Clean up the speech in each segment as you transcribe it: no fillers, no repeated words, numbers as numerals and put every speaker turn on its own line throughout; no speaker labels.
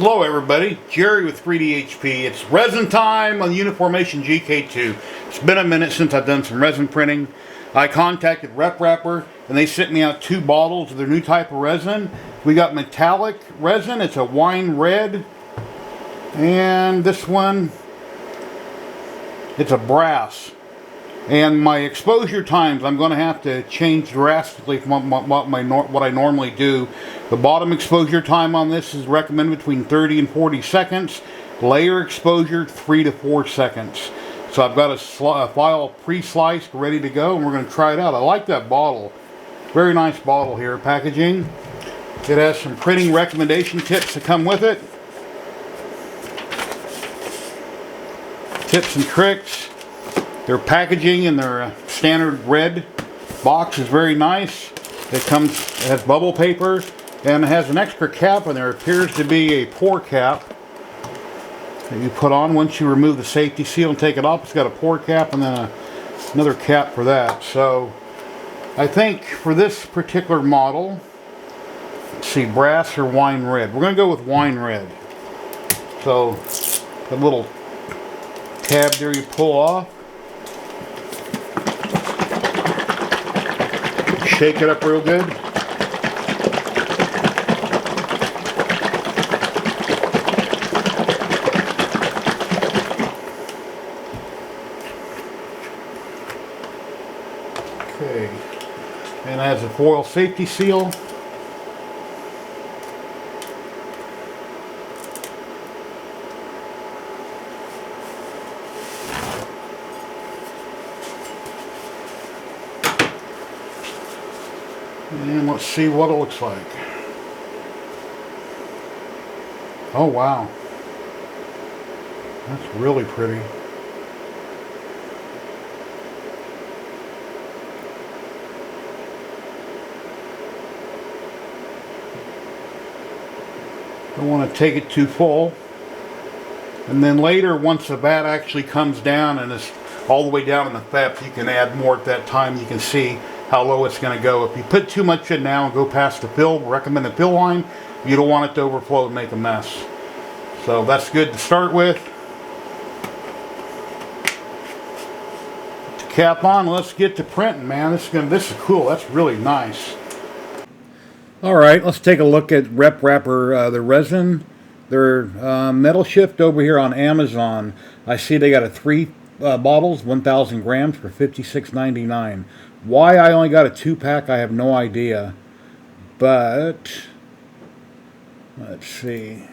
Hello everybody, Jerry with 3DHP. It's resin time on the Uniformation GK2. It's been a minute since I've done some resin printing. I contacted Rep Rapper and they sent me out 2 bottles of their new type of resin. We got metallic resin, it's a wine red. And this one, it's a brass. And my exposure times, I'm going to have to change drastically from what I normally do. The bottom exposure time on this is recommended between 30 and 40 seconds. Layer exposure, 3 to 4 seconds. So I've got a file pre-sliced, ready to go, and we're going to try it out. I like that bottle. Very nice bottle here. Packaging. It has some printing recommendation tips that come with it. Tips and tricks. Their packaging in their standard red box is very nice. It has bubble paper and it has an extra cap in there. It appears to be a pour cap that you put on once you remove the safety seal and take it off. It's got a pour cap and then another cap for that. So I think for this particular model, let's see, brass or wine red. We're going to go with wine red. So the little tab there you pull off. Shake it up real good. Okay. And it has a foil safety seal. And let's see what it looks like. Oh wow. That's really pretty. Don't want to take it too full. And then later, once the vat actually comes down and is all the way down in the theft, you can add more at that time. You can see how low it's going to go. If you put too much in now and go past the fill, recommended fill line, you don't want it to overflow and make a mess. So that's good to start with. To cap on, let's get to printing, man. This is cool. That's really nice. All right, let's take a look at Rep Rapper, the resin. Their metal shift over here on Amazon. I see they got 3 bottles, 1,000 grams for $56.99. Why I only got a 2-pack, I have no idea. But let's see.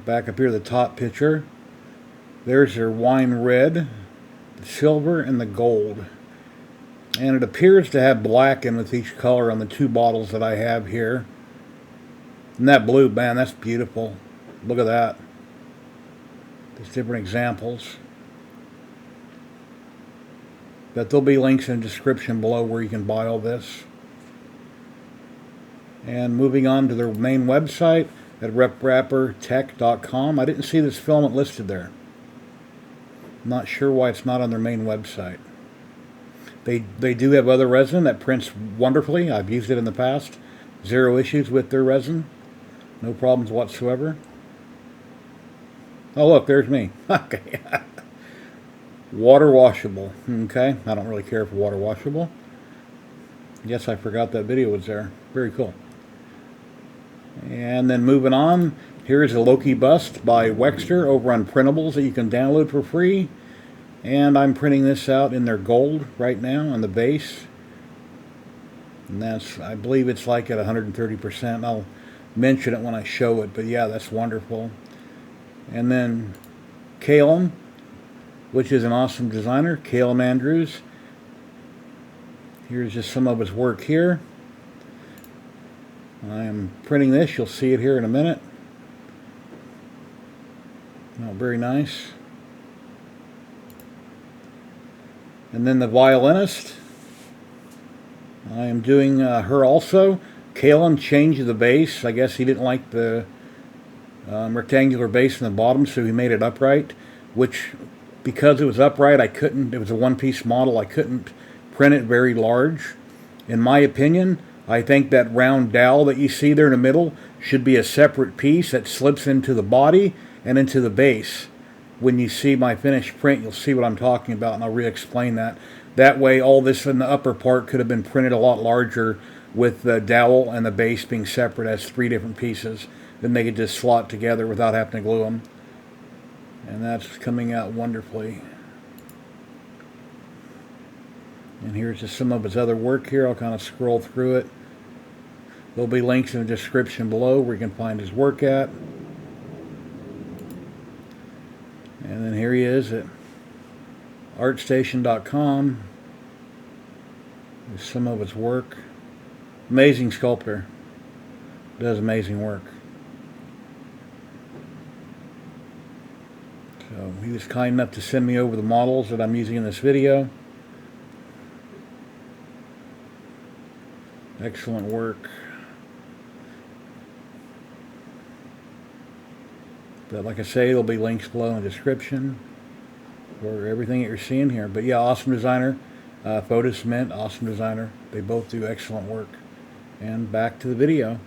Back up here, the top picture. There's their wine red, the silver, and the gold. And it appears to have black in with each color on the 2 bottles that I have here. And that blue, man, that's beautiful. Look at that. There's different examples. But there'll be links in the description below where you can buy all this. And moving on to their main website at reprappertech.com. I didn't see this filament listed there. I'm not sure why it's not on their main website. They do have other resin that prints wonderfully. I've used it in the past. 0 issues with their resin. No problems whatsoever. Oh look, there's me. Okay. Water washable. Okay, I don't really care for water washable. Yes, I forgot that video was there. Very cool. And then moving on, here's a Loki bust by Wexter over on Printables that you can download for free. And I'm printing this out in their gold right now on the base. And that's, I believe it's like at 130%. I'll mention it when I show it, but yeah, that's wonderful. And then Calum, which is an awesome designer, Calum Andrews. Here's just some of his work here. I am printing this. You'll see it here in a minute. Oh, very nice. And then the violinist. I am doing her also. Calum changed the base. I guess he didn't like the rectangular base in the bottom, so he made it upright, which, because it was upright, I couldn't, it was a one-piece model, I couldn't print it very large. In my opinion, I think that round dowel that you see there in the middle should be a separate piece that slips into the body and into the base. When you see my finished print, you'll see what I'm talking about, and I'll re-explain that. That way, all this in the upper part could have been printed a lot larger with the dowel and the base being separate as 3 different pieces. Then they could just slot together without having to glue them. And that's coming out wonderfully. And here's just some of his other work here. I'll kind of scroll through it. There'll be links in the description below where you can find his work at. And then here he is at artstation.com. There's some of his work. Amazing sculptor. Does amazing work. So he was kind enough to send me over the models that I'm using in this video. Excellent work. But like I say, there'll be links below in the description for everything that you're seeing here. But yeah, awesome designer. Fotis Mint, awesome designer. They both do excellent work. And back to the video.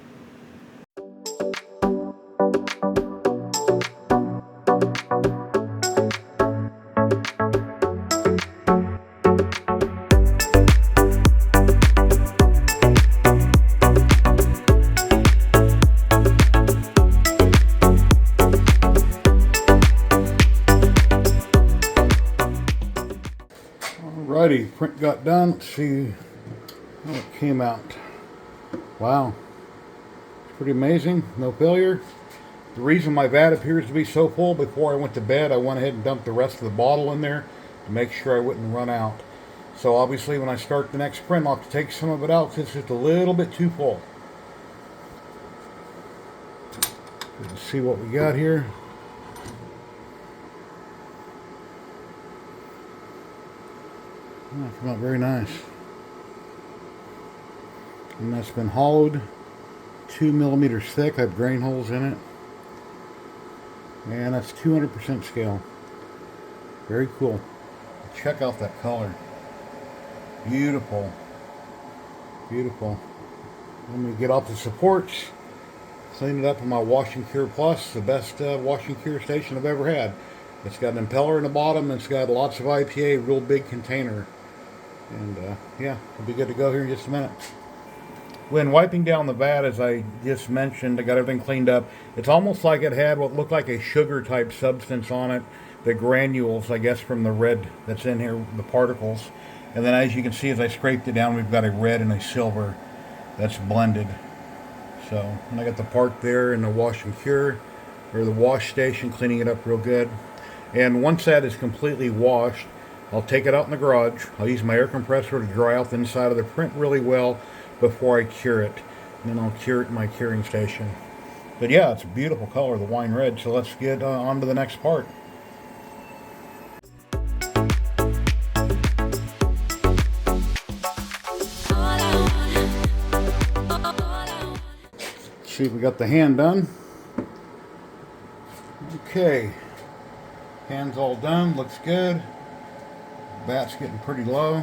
Alrighty, print got done. Let's see how it came out. Wow, it's pretty amazing. No failure. The reason my vat appears to be so full, before I went to bed, I went ahead and dumped the rest of the bottle in there to make sure I wouldn't run out. So obviously when I start the next print, I'll have to take some of it out because it's just a little bit too full. Let's see what we got here. Oh, come out very nice. And that's been hollowed 2 millimeters thick. I have grain holes in it. And that's 200% scale. Very cool. Check out that color. Beautiful. Beautiful. Let me get off the supports. Clean it up in my Wash and Cure Plus. The best wash and cure station I've ever had. It's got an impeller in the bottom. And it's got lots of IPA, real big container. And yeah, it'll be good to go here in just a minute. When wiping down the vat, as I just mentioned, I got everything cleaned up. It's almost like it had what looked like a sugar type substance on it. The granules, I guess, from the red that's in here, the particles. And then as you can see, as I scraped it down, we've got a red and a silver that's blended. So, and I got the part there in the wash and cure, or the wash station, cleaning it up real good. And once that is completely washed, I'll take it out in the garage. I'll use my air compressor to dry out the inside of the print really well before I cure it. And then I'll cure it in my curing station. But yeah, it's a beautiful color, the wine red. So let's get on to the next part. See if we got the hand done. Okay. Hand's all done, looks good. Bat's getting pretty low.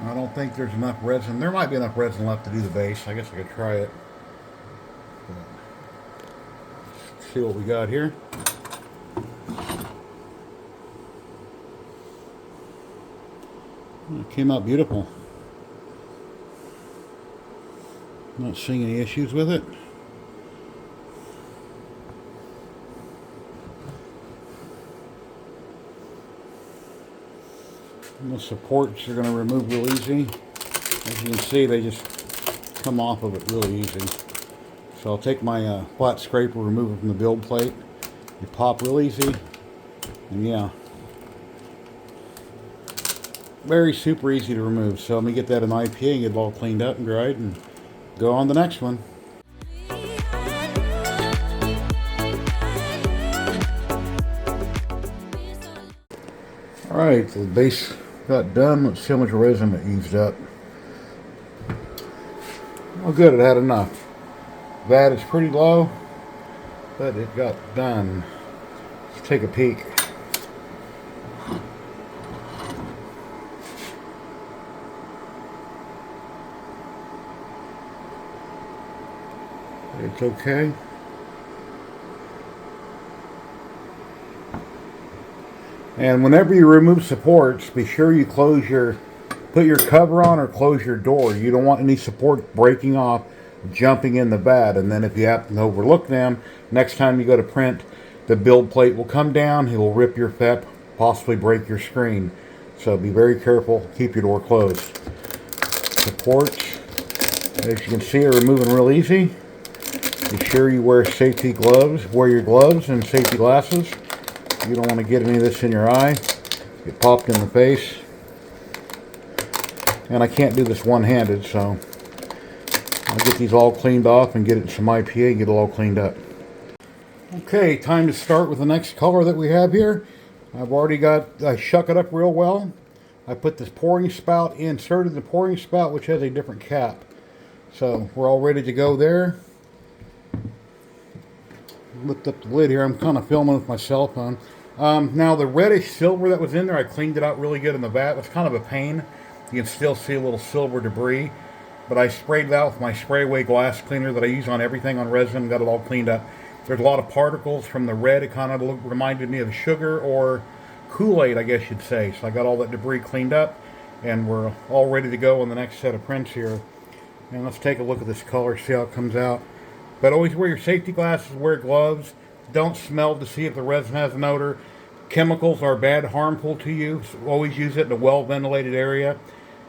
I don't think there's enough resin. There might be enough resin left to do the base. I guess I could try it. Let's see what we got here. It came out beautiful. Not seeing any issues with it. And the supports are going to remove real easy. As you can see, they just come off of it really easy. So I'll take my flat scraper, remove it from the build plate. They pop real easy. And yeah, very super easy to remove. So let me get that in IPA and get it all cleaned up and dried and go on the next one. Alright, so the base got done. Let's see how much resin it used up. Oh good, it had enough. That is pretty low, but it got done. Let's take a peek. It's okay. And whenever you remove supports, be sure you put your cover on or close your door. You don't want any support breaking off, jumping in the vat. And then if you happen to overlook them, next time you go to print, the build plate will come down, it will rip your FEP, possibly break your screen. So be very careful, keep your door closed. Supports, as you can see, are removing real easy. Be sure you wear safety gloves, wear your gloves and safety glasses. You don't want to get any of this in your eye, get popped in the face. And I can't do this one-handed, so I'll get these all cleaned off and get it some IPA and get it all cleaned up. Okay, time to start with the next color that we have here. I shuck it up real well. I put this pouring spout, inserted the pouring spout, which has a different cap. So we're all ready to go there. Lift up the lid here. I'm kind of filming with my cell phone. Now the reddish silver that was in there, I cleaned it out really good in the vat. It was kind of a pain. You can still see a little silver debris. But I sprayed it out with my spray away glass cleaner that I use on everything on resin. Got it all cleaned up. There's a lot of particles from the red. It kind of reminded me of sugar or Kool-Aid, I guess you'd say. So I got all that debris cleaned up. And we're all ready to go on the next set of prints here. And let's take a look at this color, see how it comes out. But always wear your safety glasses, wear gloves. Don't smell to see if the resin has an odor. Chemicals are bad, harmful to you. So always use it in a well-ventilated area.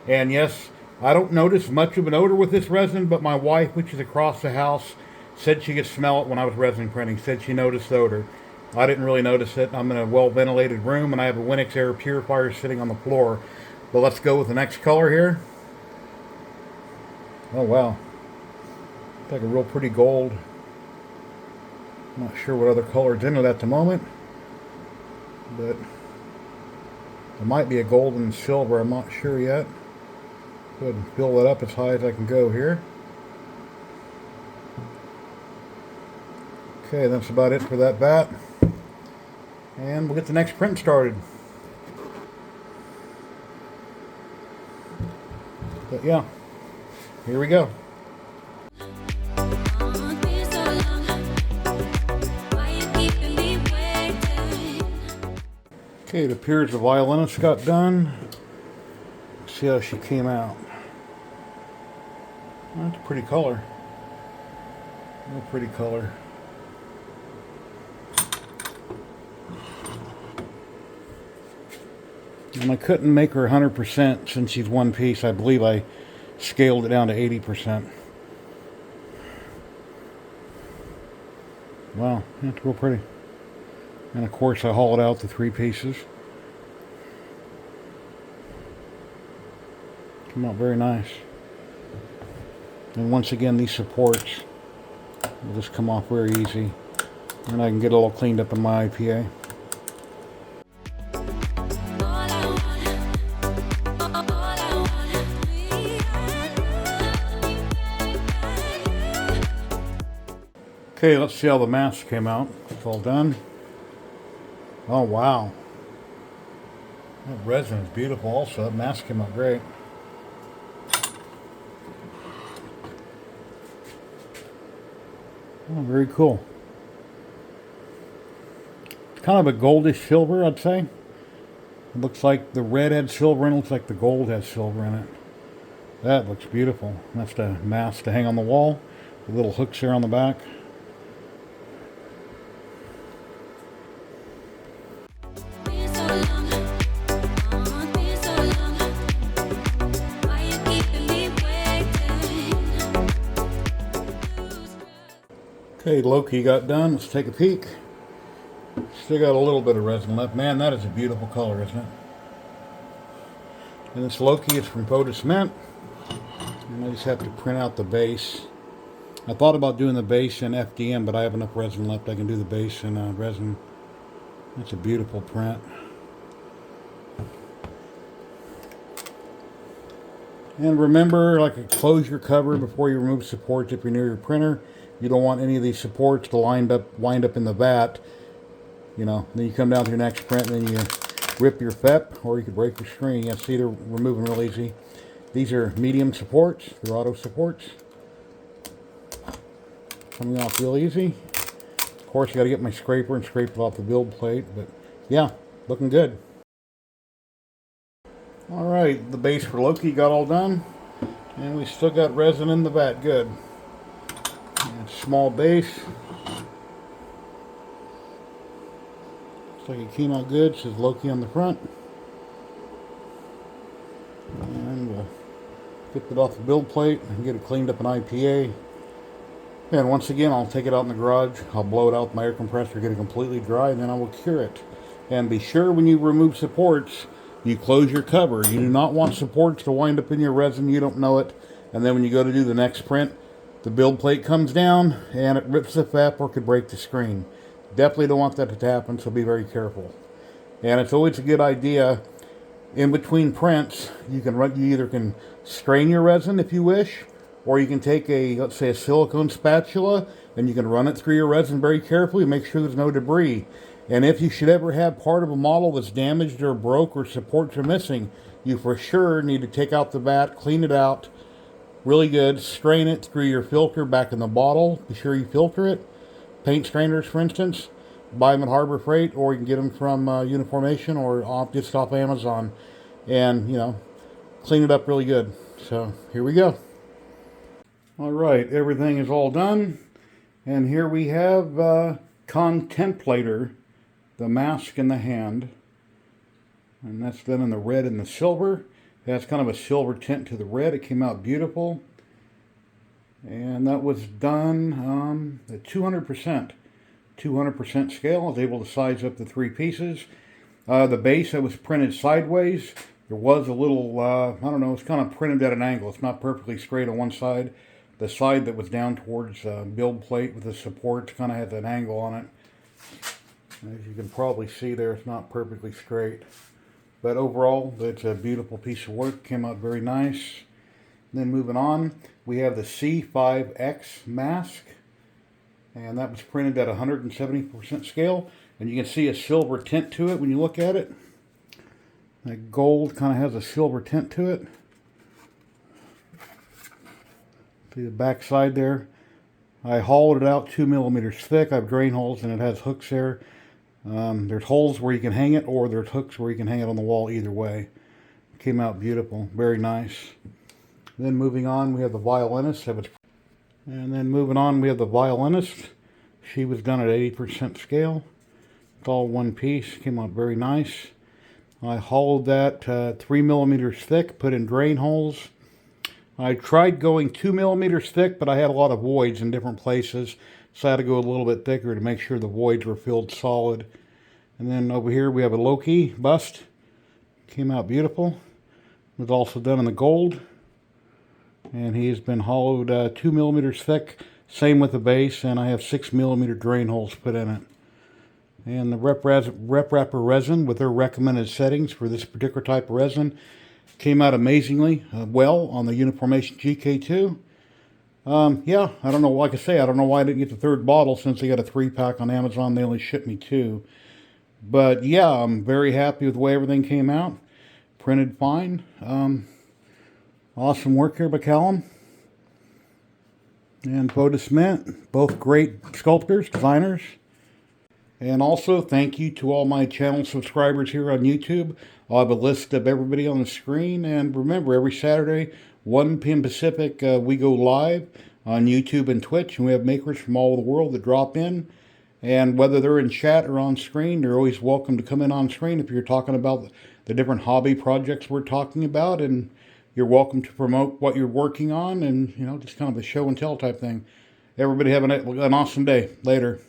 And yes, I don't notice much of an odor with this resin, but my wife, which is across the house, said she could smell it when I was resin printing. Said she noticed the odor. I didn't really notice it. I'm in a well-ventilated room, and I have a Winix air purifier sitting on the floor. But let's go with the next color here. Oh, wow. Like a real pretty gold. I'm not sure what other color is in it at the moment, but it might be a gold and silver. I'm not sure yet. Go ahead and fill that up as high as I can go here. Okay, that's about it for that vat. And we'll get the next print started. But yeah, here we go. Okay, it appears the violinist got done. Let's see how she came out. That's a pretty color. Real pretty color. And I couldn't make her 100% since she's one piece. I believe I scaled it down to 80%. Wow, that's real pretty. And of course I hollowed out the 3 pieces. Came out very nice. And once again, these supports will just come off very easy. And I can get it all cleaned up in my IPA. Okay, let's see how the mask came out. It's all done. Oh, wow. That resin is beautiful also. That mask came out great. Oh, very cool. It's kind of a goldish silver, I'd say. It looks like the red had silver in it. It looks like the gold has silver in it. That looks beautiful. That's the mask to hang on the wall. The little hooks there on the back. Okay, Loki got done. Let's take a peek. Still got a little bit of resin left. Man, that is a beautiful color, isn't it? And this Loki is from Fotis Mint. And I just have to print out the base. I thought about doing the base in FDM, but I have enough resin left. I can do the base in resin. That's a beautiful print. And remember, close your cover before you remove supports if you're near your printer. You don't want any of these supports to wind up in the vat. you know, then you come down to your next print and then you rip your FEP, or you could break your screen. You see they're removing real easy. These are medium supports, they're auto supports. Coming off real easy. Of course, you got to get my scraper and scrape it off the build plate, but yeah, looking good. All right, the base for Loki got all done, and we still got resin in the vat. Good. And small base. Looks like it came out good. It says Loki on the front. And we'll get it off the build plate and get it cleaned up in IPA. And once again, I'll take it out in the garage. I'll blow it out with my air compressor, get it completely dry, and then I will cure it. And be sure when you remove supports, you close your cover. You do not want supports to wind up in your resin. You don't know it. And then when you go to do the next print, the build plate comes down and it rips the FEP or could break the screen. Definitely don't want that to happen, so be very careful. And it's always a good idea, in between prints, you either can strain your resin if you wish, or you can take let's say a silicone spatula, and you can run it through your resin very carefully, make sure there's no debris. And if you should ever have part of a model that's damaged or broke or supports are missing, you for sure need to take out the vat, clean it out really good, strain it through your filter back in the bottle. Be sure you filter it. Paint strainers, for instance, buy them at Harbor Freight, or you can get them from Uniformation or just off Amazon, and, you know, clean it up really good. So here we go. All right, everything is all done, and here we have Contemplator, the mask in the hand, and that's done in the red and the silver. It has kind of a silver tint to the red. It came out beautiful, and that was done at 200% scale. I was able to size up the 3 pieces. The base that was printed sideways, there was a little, I don't know, it's kind of printed at an angle. It's not perfectly straight on one side. The side that was down towards build plate with the support kind of has an angle on it. As you can probably see there, it's not perfectly straight. But overall, it's a beautiful piece of work. Came out very nice. Then moving on, we have the C5X mask. And that was printed at 170% scale. And you can see a silver tint to it when you look at it. That gold kind of has a silver tint to it. See the back side there. I hollowed it out 2 millimeters thick. I have drain holes and it has hooks there. There's holes where you can hang it, or there's hooks where you can hang it on the wall. Either way. Came out beautiful. Very nice. Then moving on, we have the violinist. And then moving on, we have the violinist. She was done at 80% scale. It's all one piece. Came out very nice. I hollowed that 3 millimeters thick, put in drain holes. I tried going 2 millimeters thick, but I had a lot of voids in different places, so I had to go a little bit thicker to make sure the voids were filled solid. And then over here we have a Loki bust. Came out beautiful. It was also done in the gold. And he's been hollowed 2 millimeters thick. Same with the base, and I have 6 millimeter drain holes put in it. And the Rep Wrapper resin with their recommended settings for this particular type of resin came out amazingly well on the Uniformation GK2. Yeah, I don't know, like I say, I don't know why I didn't get the 3rd bottle since they got a 3-pack on Amazon. They only shipped me 2. But yeah, I'm very happy with the way everything came out. Printed fine. Awesome work here by Calum and Fotis Mint. Both great sculptors, designers. And also, thank you to all my channel subscribers here on YouTube. I'll have a list of everybody on the screen. And remember, every Saturday, 1 p.m. Pacific, we go live on YouTube and Twitch. And we have makers from all over the world that drop in. And whether they're in chat or on screen, they're always welcome to come in on screen if you're talking about the different hobby projects we're talking about. And you're welcome to promote what you're working on. And, you know, just kind of a show and tell type thing. Everybody have an awesome day. Later.